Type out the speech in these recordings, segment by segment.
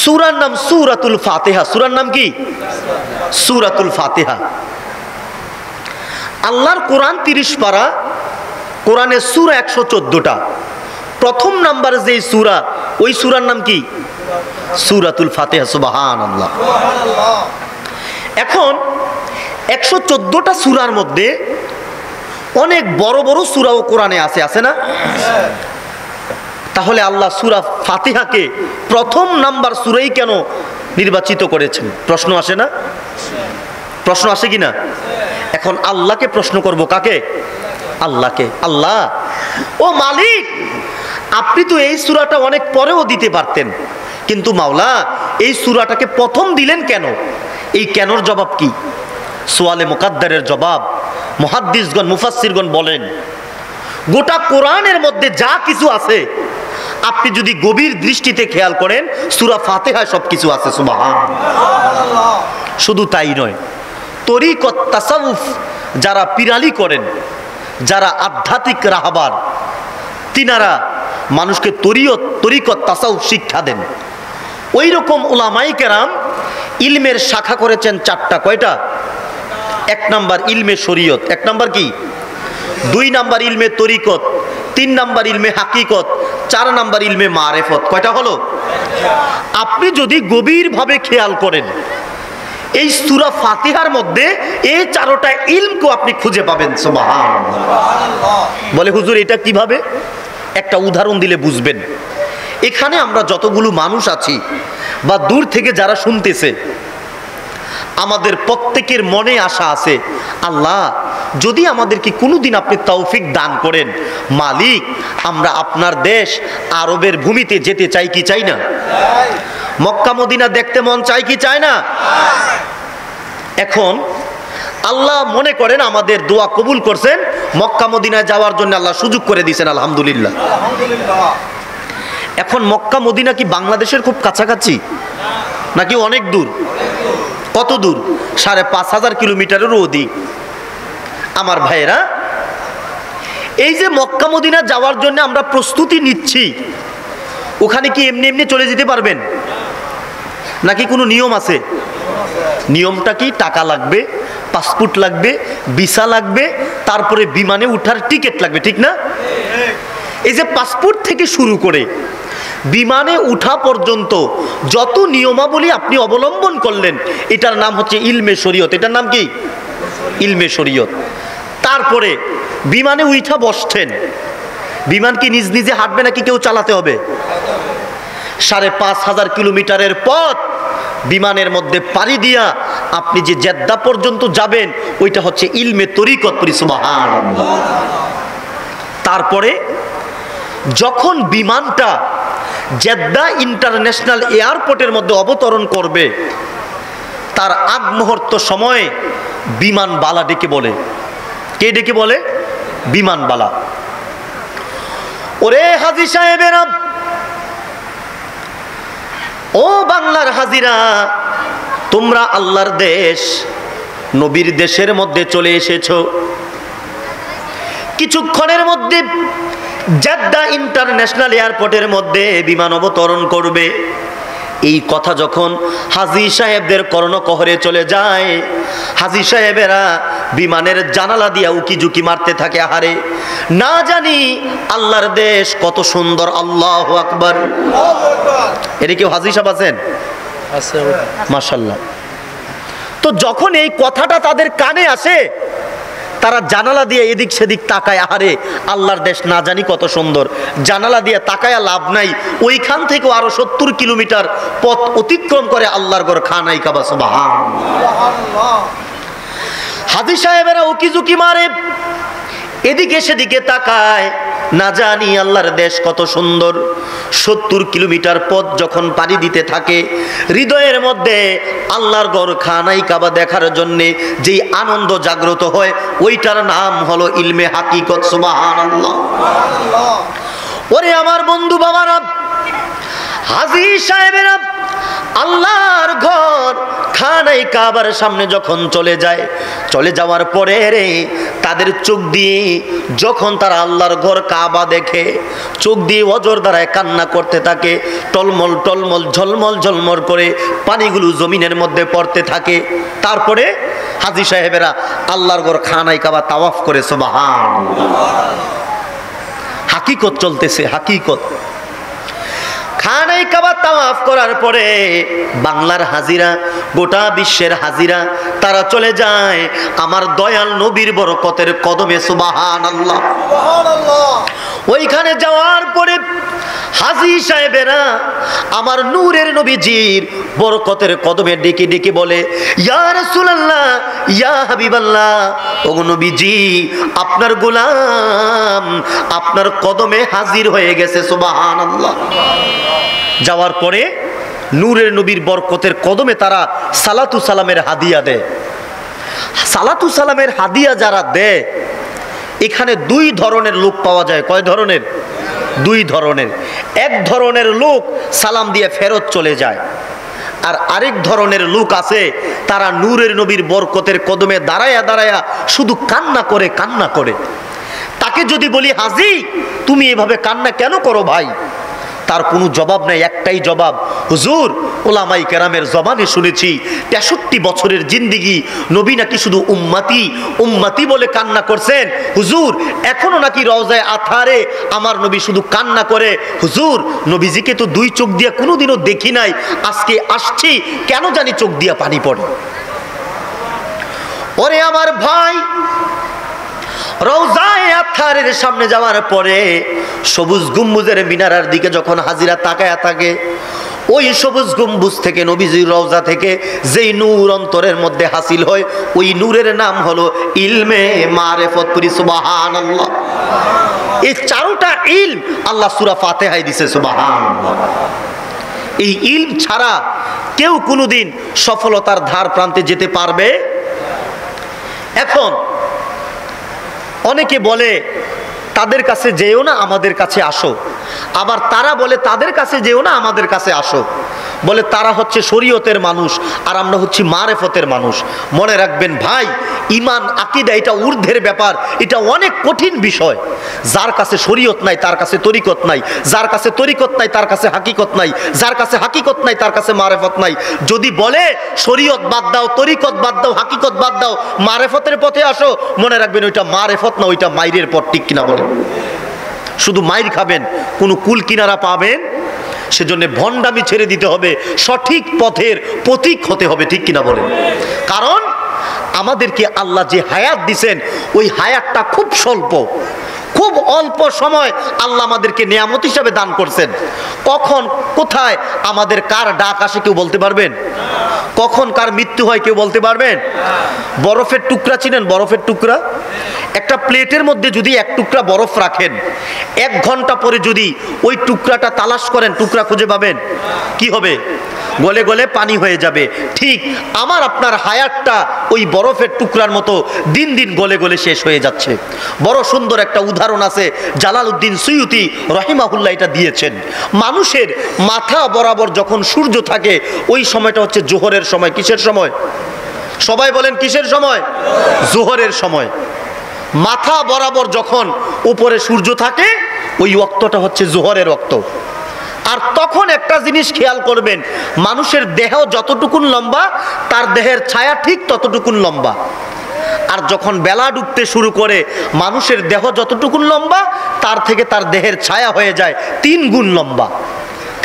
সূরার নাম সূরাতুল ফাতিহা। সূরার নাম কি? সূরাতুল ফাতিহা। আল্লাহর কোরআন 30 পারা, কোরআনের সূরা 114টা। প্রথম নাম্বার যে সূরা, ওই সূরার নাম কি? সূরাতুল ফাতিহা। সুবহানাল্লাহ। এখন 114টা সূরার মধ্যে অনেক বড় বড় সূরাও কোরআনে আছে না? তাহলে আল্লাহ সূরা ফাতিহাকে প্রথম নাম্বার সূরাই কেন নির্বাচিত করেছেন? প্রশ্ন আসে না? প্রশ্ন আসে কি না? এখন আল্লাহকে প্রশ্ন করব, কাকে? আল্লাহকে। আল্লাহ, ও মালিক, আপনি তো এই সূরাটা অনেক পরেও দিতে পারতেন, কিন্তু মাওলা এই সূরাটাকে প্রথম দিলেন কেন? এই কেনর জবাব কি? সোয়ালে মুকাদ্দারের জবাব মুহাদ্দিসগণ, মুফাসসিরগণ বলেন, গোটা কোরআনের মধ্যে যা কিছু আছে আপনি যদি গভীর দৃষ্টিতে খেয়াল করেন, সূরা ফাতিহায় সব কিছু আছে। সুবহানাল্লাহ। শুধু তাই নয়, তরিকত তাসাউফ যারা পিরালি করেন, যারা আধ্যাত্মিক রাহবার, তিনারা মানুষকে তরিকত তাসাউফ শিক্ষা দেন। ওই রকম উলামায়ে কেরাম ইলমের শাখা করেছেন 4টা। কয়টা? 1 নাম্বার ইলমে শরীয়ত, 1 নাম্বার কি? 2 নাম্বার ইলমে তরিকত, 3 নাম্বার ইলমে হাকিকত, 4 নাম্বার ইলমে মারিফত। কয়টা হলো? আপনি যদি গভীরভাবে খেয়াল করেন, এই সূরা ফাতিহার মধ্যে এই 4টা ইলমকে আপনি খুঁজে পাবেন। সুবহানাল্লাহ। বলে হুজুর এটা কিভাবে? একটা উদাহরণ দিলে বুঝবেন। এখানে আমরা যতগুলো মানুষ আছি বা দূর থেকে যারা শুনতেছে, আমাদের প্রত্যেকের মনে আশা আছে, আল্লাহ যদি আমাদেরকে কোনোদিন আপনি তৌফিক দান করেন, মালিক আমরা আপনার দেশ আরবের ভূমিতে যেতে চাই কি চাই না? মক্কা মদিনা দেখতে মন চাই কি চায় না? এখন আল্লাহ মনে করেন আমাদের দোয়া কবুল করছেন, মক্কা মদিনায় যাওয়ার জন্য আল্লাহ সুযোগ করে দিয়েছেন, আলহামদুলিল্লাহ। এখন মক্কা মদিনা কি বাংলাদেশের খুব কাছাকাছি নাকি অনেক দূর? কত দূর? 5,500 কিলোমিটারেরও অধিক। আমার ভাইয়েরা, এই যে মক্কা মদিনা যাওয়ার জন্য আমরা প্রস্তুতি নিচ্ছি, ওখানে কি এমনি এমনি চলে যেতে পারবেন নাকি কোনো নিয়ম আছে? নিয়মটা কি? টাকা লাগবে, পাসপোর্ট লাগবে, ভিসা লাগবে, তারপরে বিমানে উঠার টিকিট লাগবে, ঠিক না? এই যে পাসপোর্ট থেকে শুরু করে বিমানে উঠা পর্যন্ত যত নিয়মাবলী আপনি অবলম্বন করলেন, এটার নাম হচ্ছে ইলমে শরীয়ত। এটার নাম কি? ইলমে শরীয়ত। তারপরে বিমানে উঠা বসছেন, বিমান কি নিজ নিজে হাঁটবে নাকি কেউ চালাতে হবে? 5,500 কিলোমিটারের পথ বিমানের মধ্যে পাড়ি দিয়া আপনি যে জেদ্দা পর্যন্ত যাবেন, ওইটা হচ্ছে ইলমে তরিকত। সুবহানাল্লাহ। তারপরে যখন বিমানটা জেদ্দা ইন্টারন্যাশনাল এয়ারপোর্টের মধ্যে অবতরণ করবে, তার আগ মুহূর্ত সময়ে বিমানবালা ডেকে বলে। কে ডেকে বলে? বিমানবালা। ওরে হাজী সাহেবেরা, ও বাংলার হাজিরা, তোমরা আল্লাহর দেশ নবীর দেশের মধ্যে চলে এসেছো। কিছুক্ষণের মধ্যে জেদ্দা ইন্টারন্যাশনাল এয়ারপোর্টের মধ্যে বিমান অবতরণ করবে। এই কথা যখন হাজী সাহেবদের কর্ণকহরে চলে যায়, হাজী সাহেবেরা বিমানের জানালা দিয়া উকি ঝুঁকি মারতে থাকে, আহারে না জানি আল্লাহর দেশ কত সুন্দর। আল্লাহু আকবার। এটা কেউ হাজী সাহেব আছেন? মাশাআল্লাহ। তো যখন এই কথাটা তাদের কানে আসে, তারা জানালা দিয়ে এদিক সেদিক তাকায়, আহারে আল্লাহর দেশ না জানি কত সুন্দর। জানালা দিয়ে তাকায়া লাভ নাই, ওইখান থেকে আরো 70 কিলোমিটার পথ অতিক্রম করে আল্লাহর ঘর খানাই কাবা। সুবহানাল্লাহ। হাজী সাহেবেরা উকি ঝুঁকি মারে, এদিকে সেদিকে তাকায়, না জানি আল্লাহর দেশ কত সুন্দর। 70 কিলোমিটার পথ যখন পাড়ি দিতে থাকে, হৃদয়ের মধ্যে আল্লাহর ঘর খানাই কাবা দেখার জন্যে যেই আনন্দ জাগ্রত হয়, ওইটার নাম হলো ইলমে হাকিকত। সুবহানাল্লাহ। ওরে আমার বন্ধু বাবারা, হাজী সাহেবেরা আল্লাহর ঘর খানায় কাবার সামনে যখন চলে যায়, চলে যাওয়ার পরে রে তাদের চোখ দিয়ে যখন তারা আল্লাহর ঘর কাবা দেখে, চোখ দিয়ে অজর দ্বারায় কান্না করতে থাকে, টলমল টলমল ঝলমল ঝলমল করে পানিগুলো জমিনের মধ্যে পড়তে থাকে। তারপরে হাজী সাহেবেরা আল্লাহর ঘর খানায় কাবা তাওয়াফ করে সুবহানাল্লাহ। হাকিকত চলতেছে, হাকিকত। খানায় কাবা তাওয়াফ করার পরে বাংলার হাজিরা, গোটা বিশ্বের হাজিরা, তারা চলে যায় আমার দয়াল নবীর বরকতের কদমে সুবহানাল্লাহ। ওইখানে যাওয়ার পরে হাজী সাহেবেরা আমার নূরের নবীজির বরকতের কদমে ডেকে ডেকে বলে, ইয়া রাসূলুল্লাহ, ইয়া হাবিবাল্লাহ, ওগো নবীজি, আপনার গোলাম আপনার কদমে হাজির হয়ে গেছে সুবহানাল্লাহ। যাওয়ার পরে নূরের নবীর বরকতের কদমে তারা সালাতু সালামের হাদিয়া দেয়। সালাতু সালামের হাদিয়া যারা দেয়, এখানে দুই ধরনের লোক পাওয়া যায়। কয় ধরনের? দুই ধরনের। এক ধরনের লোক সালাম দিয়ে ফেরত চলে যায়, আর আরেক ধরনের লোক আছে তারা নূরের নবীর বরকতের কদমে দাঁড়ায়া দাঁড়ায়া শুধু কান্না করে কান্না করে। তাকে যদি বলি, হাজী তুমি এভাবে কান্না কেন করো ভাই, তার কোনো জবাব নেই। একটাই জবাব, হুজুর ওলামাই কেরামের জবানে শুনেছি ৬৩ বছরের জিন্দিগি নবী নাকি শুধু উম্মতি উম্মতি বলে কান্না করছেন। হুজুর এখনো নাকি রওজায়ে আতহারে আমার নবী শুধু কান্না করে। হুজুর নবীজিকে তো দুই চোখ দিয়ে কোনোদিনও দেখি নাই, আজকে আসছি কেন জানি চোখ দিয়ে পানি পড়ে। ওরে আমার ভাই, রওজায়ে আতহারের সামনে যাওয়ার পরে সবুজ গম্বুজের মিনারার দিকে যখন হাজিরা তাকায়া থাকে, ওই সবুজ গম্বুজ থেকে নবীজির রওজা থেকে যেই নূর অন্তরের মধ্যে হাসিল হয়, ওই নূরের নাম হলো ইলমে মারিফত। সুবহানাল্লাহ। এই চারটা ইলম আল্লাহ সূরা ফাতিহায় দিয়েছে সুবহানাল্লাহ। এই ইলম ছাড়া কেউ কোনোদিন সফলতার ধার প্রান্তে যেতে পারবে। এখন অনেকে বলে তাদের কাছে যেও না, আমাদের কাছে আসো। আবার তারা বলে তাদের কাছে যেও না, আমাদের কাছে আসো। বলে তারা হচ্ছে শরীয়তের মানুষ আর আমরা হচ্ছি মারেফতের মানুষ। মনে রাখবেন ভাই, ইমান আকীদা এটা ঊর্ধ্বের ব্যাপার, এটা অনেক কঠিন বিষয়। যার কাছে শরীয়ত নাই তার কাছে তরিকত নাই, যার কাছে তরিকত নাই তার কাছে হাকিকত নাই, যার কাছে হাকিকত নাই তার কাছে মারেফত নাই। যদি বলে শরীয়ত বাদ দাও, তরিকত বাদ দাও, হাকিকত বাদ দাও, মারেফতের পথে আসো, মনে রাখবেন ওইটা মারেফত না, ওইটা মাইরের পথ। ঠিক কিনা বলেন? শুধু মাইর খাবেন, কোনো কুল কিনারা পাবেন? সেজন্য ভণ্ডামি ছেড়ে দিতে হবে, সঠিক পথের পথিক হতে হবে। ঠিক কিনা বলেন? কারণ আমাদেরকে আল্লাহ যে হায়াত দিছেন, ওই হায়াতটা খুব স্বল্প, খুব অল্প সময় আল্লাহ আমাদেরকে নিয়ামত হিসাবে দান করছেন। কখন কোথায় আমাদের কার ডাক আসে কেউ বলতে পারবেন? কখন কার মৃত্যু হয় কেউ বলতে পারবেন? বরফের টুকরা চিনেন? বরফের টুকরা, একটা প্লেটের মধ্যে যদি এক টুকরা বরফ রাখেন, 1 ঘন্টা পরে যদি ওই টুকরাটা তালাশ করেন, টুকরা খুঁজে পাবেন? কি হবে? গলে গলে পানি হয়ে যাবে। ঠিক আমার আপনার হায়াতটা ওই বরফের টুকরার মতো দিন দিন গলে গলে শেষ হয়ে যাচ্ছে। বড় সুন্দর একটা উদাহরণ আছে, জালালউদ্দিন সুয়ুতি রহিমাহুল্লাহ এটা দিয়েছেন। মানুষের মাথা বরাবর যখন সূর্য থাকে, ওই সময়টা হচ্ছে জোহরের সময়। কিসের সময়? সবাই বলেন কিসের সময়? জোহরের সময়। মাথা বরাবর যখন উপরে সূর্য থাকে, ওই ওয়াক্তটা হচ্ছে জোহরের ওয়াক্ত। আর তখন একটা জিনিস খেয়াল করবেন, মানুষের দেহ যতটুকুন লম্বা, তার দেহের ছায়া ঠিক ততটুকুন লম্বা। আর যখন বেলা ডুবতে শুরু করে, মানুষের দেহ যতটুকুন লম্বা, তার থেকে তার দেহের ছায়া হয়ে যায় 3 গুণ লম্বা।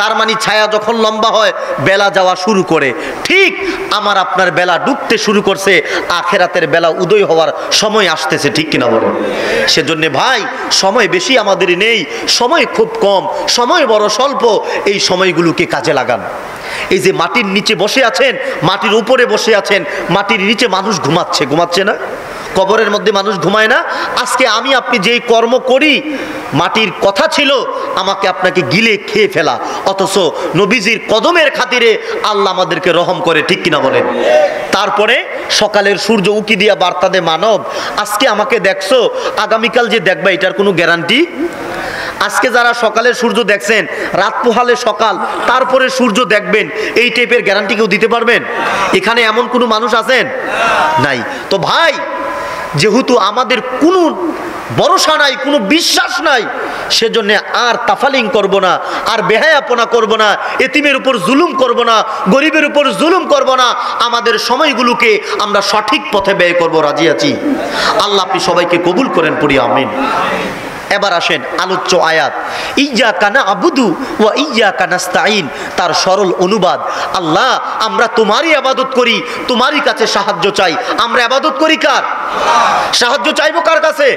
তার মানে ছায়া যখন লম্বা হয়, বেলা যাওয়া শুরু করে। ঠিক আমার আপনার বেলা ডুবতে শুরু করছে, আখেরাতের বেলা উদয় হওয়ার সময় আসতেছে। ঠিক কিনা বলেন? সেজন্য ভাই, সময় বেশি আমাদের নেই, সময় খুব কম, সময় বড় স্বল্প। এই সময়গুলোকে কাজে লাগান। এই যে মাটির নিচে বসে আছেন, মাটির উপরে বসে আছেন, মাটির নিচে মানুষ ঘুমাচ্ছে, ঘুমাচ্ছে না? কবরের মধ্যে মানুষ ঘুমায় না? আজকে আমি আপনি যেই কর্ম করি, মাটির কথা ছিল আমাকে আপনাকে গিলে খেয়ে ফেলা, অথচ নবীজির কদমের খাতিরে আল্লাহ আমাদেরকে রহম করে। ঠিক কিনা বলেন? তারপরে সকালের সূর্য উকি দিয়া বার্তা দে, মানব আজকে আমাকে দেখছো, আগামীকাল যে দেখবা এটার কোনো গ্যারান্টি? আজকে যারা সকালে সূর্য দেখছেন, রাত পোহালে সকাল, তারপরে সূর্য দেখবেন, এই টাইপের গ্যারান্টি কেউ দিতে পারবেন? এখানে এমন কোনো মানুষ আছেন? নাই। তো ভাই, যেহেতু আমাদের কোনো ভরসা নাই, কোনো বিশ্বাস নাই, সেজন্য আর তাফালিং করব না, আর বেহায়াপনা করব না, এতিমের উপর জুলুম করব না, গরিবের উপর জুলুম করব না। আমাদের সময়গুলোকে আমরা সঠিক পথে ব্যয় করব। রাজি আছি? আল্লাহ আপনি সবাইকে কবুল করেন, পড়ি আমিন। এবার আসেন আলোচ্য আয়াত, ইয়্যাকা না'বুদু ওয়া ইয়্যাকা নাস্তাঈন। তার সরল অনুবাদ, আল্লাহ আমরা তোমারই ইবাদত করি, তোমারই কাছে সাহায্য চাই। আমরা ইবাদত করি কার? সাহায্য চাইবো কার কাছে?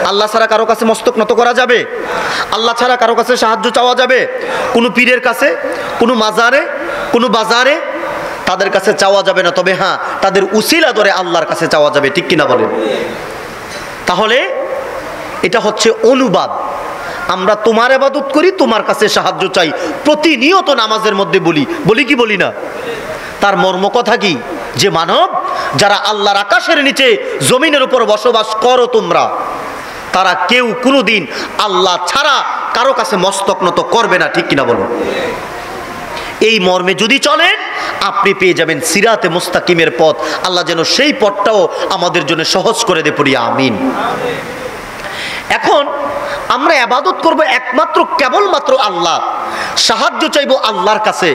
আল্লাহ ছাড়া কারো কাছে মস্তক নত করা যাবে? আল্লাহ ছাড়া কারো কাছে সাহায্য চাওয়া যাবে? কোনো পীরের কাছে, কোনো মাজারে, কোনো বাজারে তাদের কাছে চাওয়া যাবে না। তবে হ্যাঁ, তাদের উসিলা ধরে আল্লাহর কাছে চাওয়া যাবে। ঠিক কিনা বলেন? তাহলে এটা হচ্ছে অনুবাদ। আমরা তোমার ইবাদত করি, তোমার কাছে সাহায্য চাই, প্রতিনিয়ত নামাজের মধ্যে বলি কি বলি না? তার মর্ম কথা কি? যে মানব যারা আল্লাহর আকাশের নিচে জমিনের উপর বসবাস করো তোমরা, তারা কেউ কোনোদিন আল্লাহ ছাড়া কারো কাছে মস্তক নত করবে না। ঠিক কিনা বলো? এই মর্মে যদি চলেন, আপনি পেয়ে যাবেন সিরাতে মুস্তাকিমের পথ। আল্লাহ যেন সেই পথটাও আমাদের জন্য সহজ করে দে, পড়ি আমিন। এখন আমরা ইবাদত করব একমাত্র কেবলমাত্র আল্লাহ, সাহায্য চাইব আল্লাহর কাছে।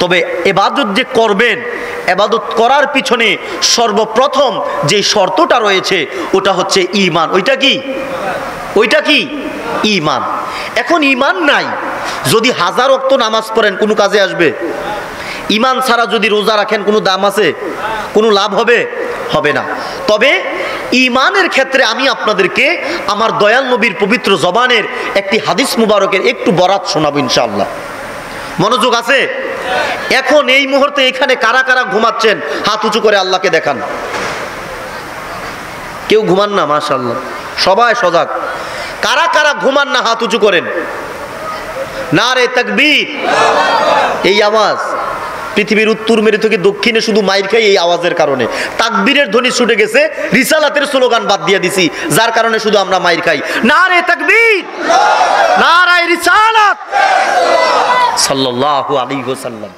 তবে ইবাদত যে করবেন, ইবাদত করার পিছনে সর্বপ্রথম যে শর্তটা রয়েছে ওটা হচ্ছে ঈমান। ওইটা কি? ঈমান। এখন ঈমান নাই, যদি হাজার ওয়াক্ত নামাজ পড়েন কোনো কাজে আসবে? ঈমান ছাড়া যদি রোজা রাখেন কোনো দাম আছে? কোনো লাভ হবে? হবে না। তবে ঈমানের ক্ষেত্রে আমি আপনাদেরকে আমার দয়াল নবীর পবিত্র জবানের একটি হাদিস মুবারকের একটু বরাত শোনাবো ইনশাআল্লাহ। মনোযোগ আছে? এখন এই মুহূর্তে এখানে কারা কারা ঘুমাচ্ছেন হাত উঁচু করে আল্লাহকে দেখান। কেউ ঘুমান না? মাশাআল্লাহ, সবাই সজাগ। কারা কারা ঘুমান না হাত উঁচু করেন। নারে তাকবীর। এই আওয়াজ পৃথিবীর উত্তর মেরু থেকে দক্ষিণে শুধু মাইর খাই এই আওয়াজের কারণে। তাকবীরের ধ্বনি ছুটে গেছে, রিসালাতের স্লোগান বাদ দিয়ে দিছি, যার কারণে শুধু আমরা মাইর খাই। নারে তাকবীর, নারায়ে রিসালাত, সাল্লাল্লাহু আলাইহি ওয়াসাল্লাম।